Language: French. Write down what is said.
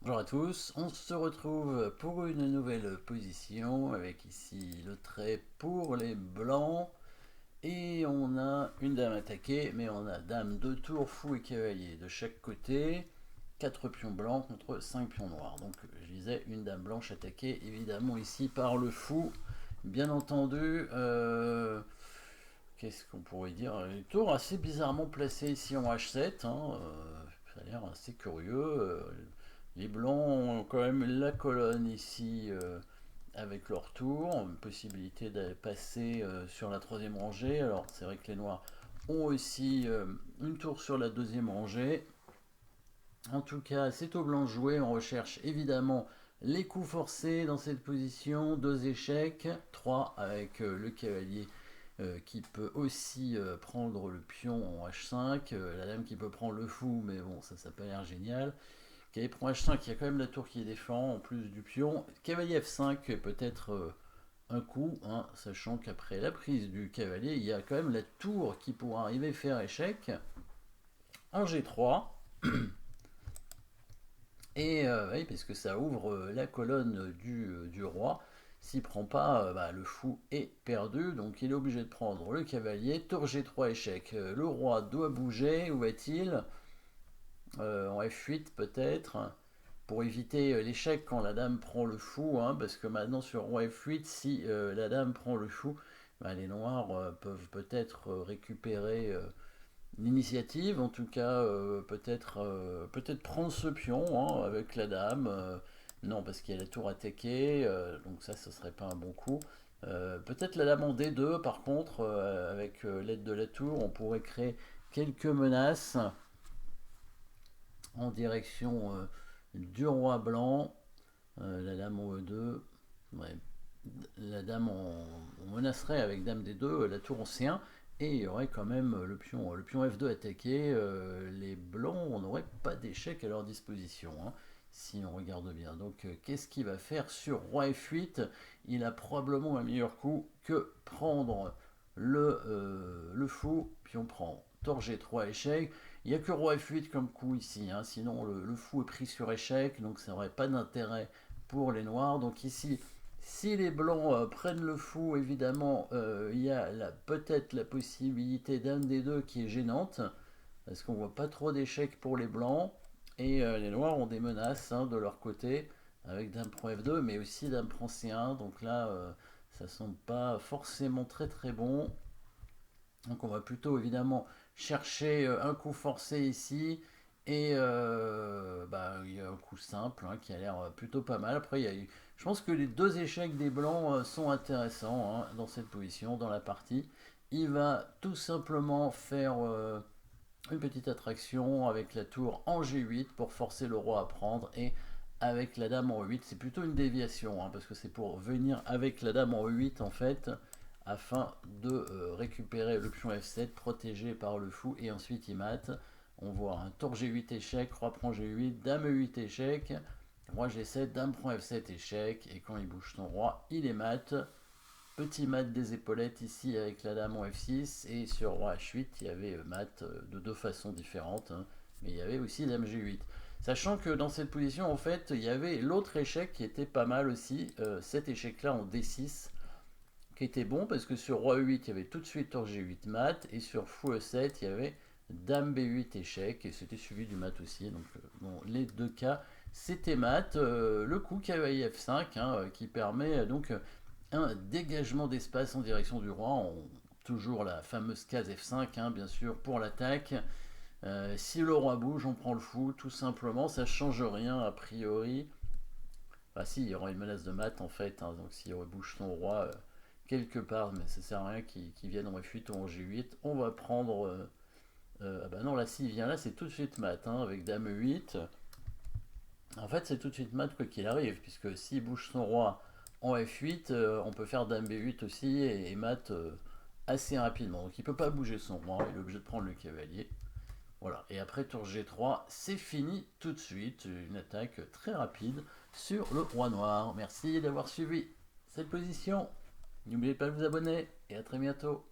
Bonjour à tous, on se retrouve pour une nouvelle position avec ici le trait pour les blancs et on a une dame attaquée mais on a dame de tour, fou et cavalier de chaque côté, 4 pions blancs contre 5 pions noirs. Donc je disais une dame blanche attaquée évidemment ici par le fou, bien entendu. Qu'est-ce qu'on pourrait dire? Un tour assez bizarrement placé ici en H7, hein, ça a l'air assez curieux. Les blancs ont quand même la colonne ici avec leur tour, une possibilité de passer sur la troisième rangée. Alors c'est vrai que les noirs ont aussi une tour sur la deuxième rangée. En tout cas, c'est au blanc de jouer. On recherche évidemment les coups forcés dans cette position. Deux échecs, trois avec le cavalier qui peut aussi prendre le pion en H5. La dame qui peut prendre le fou, mais bon, ça n'a pas l'air génial. Cavalier prend H5, il y a quand même la tour qui défend en plus du pion. Cavalier F5 peut-être un coup, hein, sachant qu'après la prise du cavalier, il y a quand même la tour qui pourra arriver faire échec. En G3. Et oui, parce que ça ouvre la colonne du roi. S'il prend pas, bah, le fou est perdu, donc il est obligé de prendre le cavalier. Tour G3 échec. Le roi doit bouger, où est-il? En F8 peut-être, pour éviter l'échec quand la dame prend le fou, hein, parce que maintenant sur roi F8, si la dame prend le fou, bah, les noirs peuvent peut-être récupérer l'initiative, en tout cas, peut-être prendre ce pion hein, avec la dame. Non, parce qu'il y a la tour attaquée, donc ça, ce serait pas un bon coup. Peut-être la dame en D2, par contre, avec l'aide de la tour, on pourrait créer quelques menaces en direction du roi blanc. La dame en E2, ouais. La dame on menacerait avec dame D2 la tour en C1 et il y aurait quand même le pion F2 attaqué. Les blancs, on n'aurait pas d'échec à leur disposition, hein, si on regarde bien. Donc qu'est-ce qu'il va faire sur roi F8? Il a probablement un meilleur coup que prendre le fou, puis on prend tour G3 échec. Il n'y a que roi F8 comme coup ici, hein, sinon le fou est pris sur échec, donc ça n'aurait pas d'intérêt pour les noirs. Donc ici, si les blancs prennent le fou, évidemment, il y a peut-être la possibilité dame des deux qui est gênante, parce qu'on voit pas trop d'échecs pour les blancs, et les noirs ont des menaces hein, de leur côté, avec dame prend F2, mais aussi dame prend C1, donc là, ça semble pas forcément très très bon. Donc on va plutôt évidemment chercher un coup forcé ici, et bah, il y a un coup simple hein, qui a l'air plutôt pas mal. Après, je pense que les deux échecs des blancs sont intéressants hein, dans cette position, dans la partie. Il va tout simplement faire une petite attraction avec la tour en G8 pour forcer le roi à prendre, et avec la dame en E8, c'est plutôt une déviation, hein, parce que c'est pour venir avec la dame en E8 en fait, afin de récupérer le pion F7 protégé par le fou, et ensuite il mate. On voit un tour G8 échec, roi prend G8, dame E8 échec, roi G7, dame prend F7 échec, et quand il bouge son roi, il est mat. Petit mat des épaulettes ici avec la dame en F6, et sur roi H8 il y avait mat de deux façons différentes, hein, mais il y avait aussi dame G8. Sachant que dans cette position en fait il y avait l'autre échec qui était pas mal aussi, cet échec là en D6 qui était bon parce que sur roi E8 il y avait tout de suite tour G8 mat, et sur fou E7 il y avait dame B8 échec, et c'était suivi du mat aussi. Donc bon, les deux cas c'était mat. Le coup cavalier F5 hein, qui permet donc un dégagement d'espace en direction du roi. Toujours la fameuse case F5 hein, bien sûr pour l'attaque. Si le roi bouge on prend le fou tout simplement, ça change rien a priori. Enfin si, il y aura une menace de mat en fait, hein, donc s'il rebouge son roi quelque part, mais ça sert à rien qu'il vienne en F8 ou en G8. On va prendre ah bah non, là s'il vient là c'est tout de suite mat hein, avec dame E8. En fait c'est tout de suite mat quoi qu'il arrive, puisque s'il bouge son roi en F8, on peut faire dame B8 aussi, et mat assez rapidement. Donc il peut pas bouger son roi, il est obligé de prendre le cavalier. Voilà, et après tour G3, c'est fini tout de suite, une attaque très rapide sur le roi noir. Merci d'avoir suivi cette position. N'oubliez pas de vous abonner, et à très bientôt.